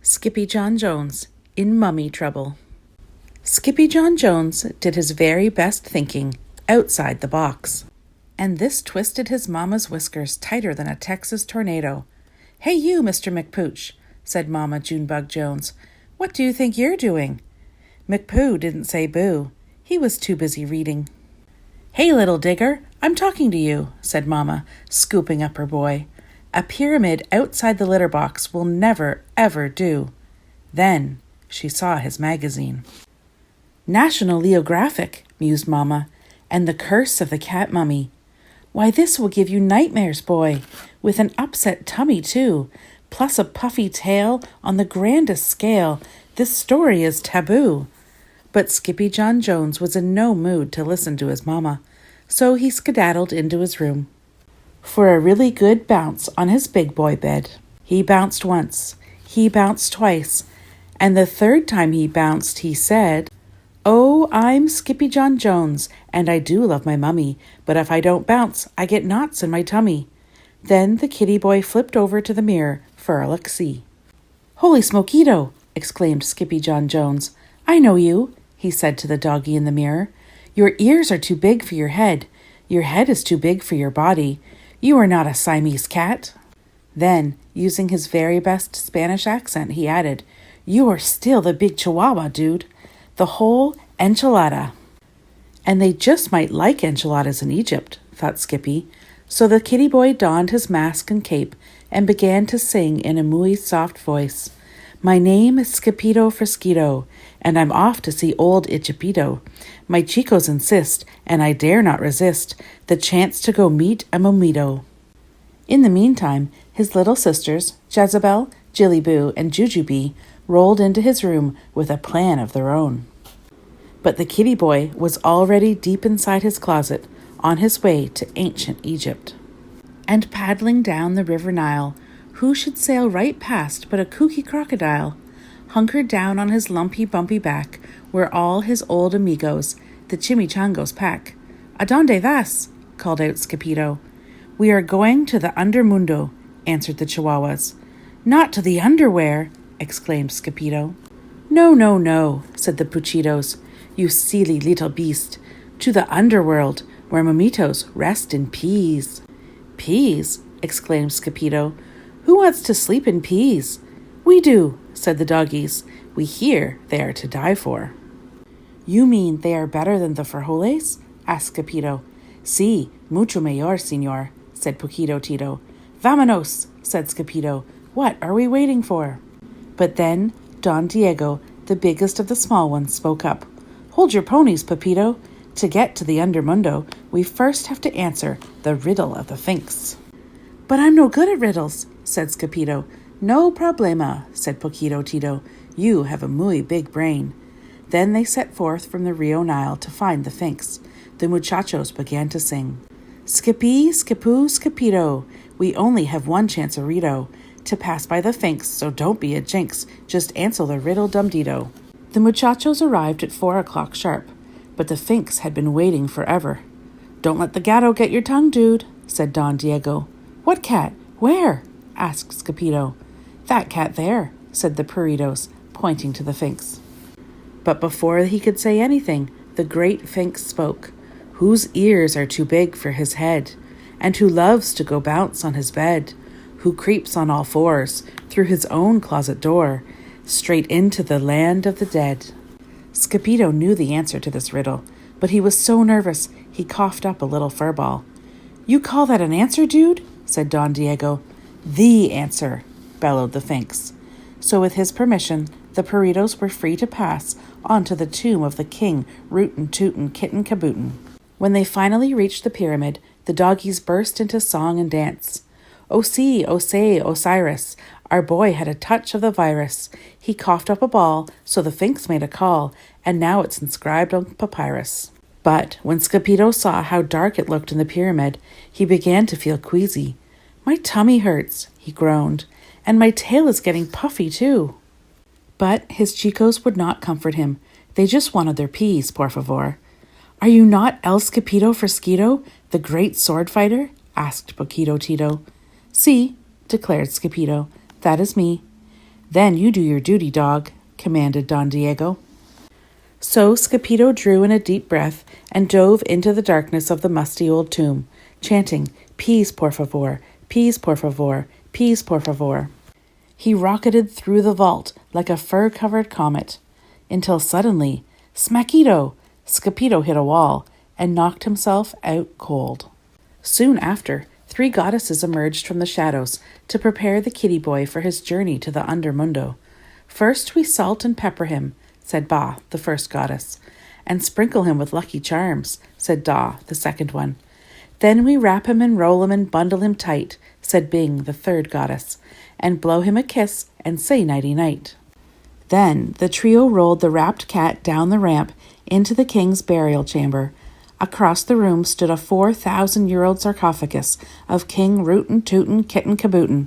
Skippyjon Jones in mummy trouble. Skippyjon Jones did his very best thinking outside the box, and this twisted his mama's whiskers tighter than a Texas tornado. "Hey you, Mr. McPooch," said Mama Junebug Jones. "What do you think you're doing?" McPoo didn't say boo. He was too busy reading. "Hey, little digger, I'm talking to you," said Mama, scooping up her boy. "A pyramid outside the litter box will never, ever do." Then she saw his magazine. "National Leographic," mused Mama, "and the curse of the cat mummy. Why, this will give you nightmares, boy, with an upset tummy, too, plus a puffy tail on the grandest scale. This story is taboo." But Skippyjon Jones was in no mood to listen to his mama, so he skedaddled into his room for a really good bounce on his big boy bed. He bounced once, he bounced twice, and the third time he bounced, he said, "Oh, I'm Skippyjon Jones, and I do love my mummy, but if I don't bounce, I get knots in my tummy." Then the kitty boy flipped over to the mirror for a look-see. "Holy smokeito!" exclaimed Skippyjon Jones. "I know you," he said to the doggy in the mirror. "Your ears are too big for your head. Your head is too big for your body. You are not a Siamese cat." Then, using his very best Spanish accent, he added, "You are still the big chihuahua, dude. The whole enchilada." And they just might like enchiladas in Egypt, thought Skippy. So the kitty boy donned his mask and cape and began to sing in a muy soft voice. "My name is Skippito Frisquito, and I'm off to see old Ichipito. My chicos insist, and I dare not resist, the chance to go meet a momito." In the meantime, his little sisters, Jezebel, Jillyboo, and Jujubee, rolled into his room with a plan of their own. But the kitty boy was already deep inside his closet, on his way to ancient Egypt. And paddling down the river Nile, who should sail right past but a kooky crocodile, hunkered down on his lumpy, bumpy back, where all his old amigos, the chimichangos, pack. "Adonde vas?" called out Skippito. "We are going to the undermundo," answered the chihuahuas. "Not to the underwear!" exclaimed Skippito. "No, no, no," said the puchitos. "You silly little beast. To the underworld, where mamitos rest in peas." "Peas?" exclaimed Skippito. "Who wants to sleep in peas?" "We do," said the doggies. "We hear they are to die for." "You mean they are better than the frijoles?" asked Skippito. "Sí, mucho mejor, señor," said Poquito Tito. "Vámonos," said Skippito. "What are we waiting for?" But then Don Diego, the biggest of the small ones, spoke up. "Hold your ponies, Pepito. To get to the undermundo, we first have to answer the riddle of the Sphinx." "But I'm no good at riddles," said Skippito. "No problema," said Poquito Tito. "You have a muy big brain." Then they set forth from the Rio Nile to find the Sphinx. The muchachos began to sing. "Skippy, skipoo, Skippito, we only have one chance-a-rito to pass by the Sphinx, so don't be a jinx, just answer the riddle dum-dito." The muchachos arrived at 4 o'clock sharp, but the Sphinx had been waiting forever. "Don't let the gato get your tongue, dude," said Don Diego. "What cat? Where?" asked Skippito. "That cat there," said the burritos, pointing to the Sphinx. But before he could say anything, the great Sphinx spoke. "Whose ears are too big for his head, and who loves to go bounce on his bed, who creeps on all fours through his own closet door, straight into the land of the dead." Skippito knew the answer to this riddle, but he was so nervous he coughed up a little furball. "You call that an answer, dude?" said Don Diego. "The answer," bellowed the Sphinx. So with his permission, the burritos were free to pass on to the tomb of the king, rootin' tootin' kitten kabootin'. When they finally reached the pyramid, the doggies burst into song and dance. "Oh, see, oh, say, Osiris, our boy had a touch of the virus. He coughed up a ball, so the Sphinx made a call, and now it's inscribed on papyrus." But when Skippito saw how dark it looked in the pyramid, he began to feel queasy. "My tummy hurts," he groaned, "and my tail is getting puffy, too." But his chicos would not comfort him. They just wanted their peas, por favor. "Are you not El Skippito Frisquito, the great sword fighter?" asked Poquito Tito. "See," declared Skippito, "that is me." Then you do your duty, dog, commanded Don Diego. So Skippyjo drew in a deep breath and dove into the darkness of the musty old tomb, chanting, "Peas, por favor, peas, por favor, peas, por favor." He rocketed through the vault like a fur-covered comet, until suddenly, smackito, Skippyjo hit a wall and knocked himself out cold. Soon after, 3 goddesses emerged from the shadows to prepare the kitty boy for his journey to the undermundo. "First we salt and pepper him," said Ba, the first goddess, "and sprinkle him with lucky charms," said Da, the second one. "Then we wrap him and roll him and bundle him tight," said Bing, the third goddess, "and blow him a kiss and say nighty-night." Then the trio rolled the wrapped cat down the ramp into the king's burial chamber. Across the room stood a 4,000-year-old sarcophagus of King Rootin' Tootin' Kitten Kabootin'.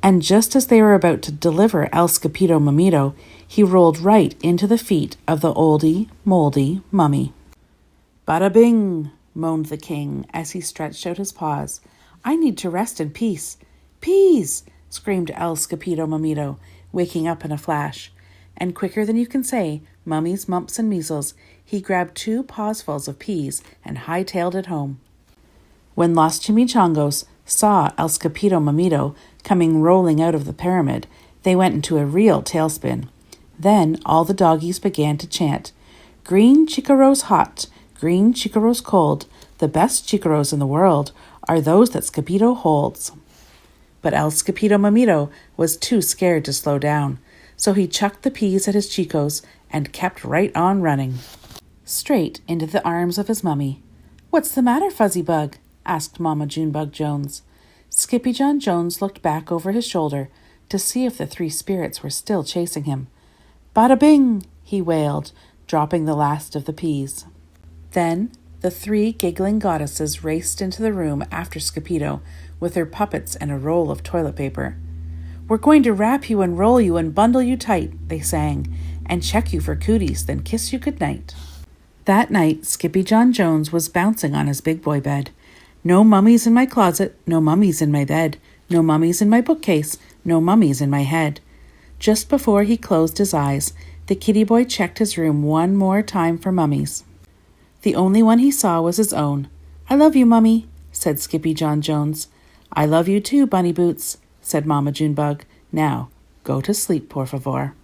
And just as they were about to deliver El Skippyjo Mamito, he rolled right into the feet of the oldie, moldy mummy. "Bada bing," moaned the king as he stretched out his paws. "I need to rest in peace." "Peas!" screamed El Skippyjo Mamito, waking up in a flash. And quicker than you can say, mummies, mumps, and measles, he grabbed 2 pawsfuls of peas and hightailed it home. When Los Chimichangos saw El Skippyjo Mamito coming rolling out of the pyramid, they went into a real tailspin. Then all the doggies began to chant, "Green chicorros hot, green chicorros cold, the best chicorros in the world are those that Skippyjo holds." But El Skippyjo Mamito was too scared to slow down, so he chucked the peas at his chicos and kept right on running, straight into the arms of his mummy. "What's the matter, Fuzzy Bug?" asked Mama Junebug Jones. Skippyjon Jones looked back over his shoulder to see if the 3 spirits were still chasing him. "Bada bing!" he wailed, dropping the last of the peas. Then the 3 giggling goddesses raced into the room after Skippyjo with their puppets and a roll of toilet paper. "We're going to wrap you and roll you and bundle you tight," they sang, "and check you for cooties, then kiss you goodnight." That night, Skippyjon Jones was bouncing on his big boy bed. "No mummies in my closet, no mummies in my bed, no mummies in my bookcase, no mummies in my head." Just before he closed his eyes, the kitty boy checked his room one more time for mummies. The only one he saw was his own. "I love you, Mummy," said Skippyjon Jones. "I love you too, Bunny Boots," said Mama Junebug. "Now, go to sleep, por favor."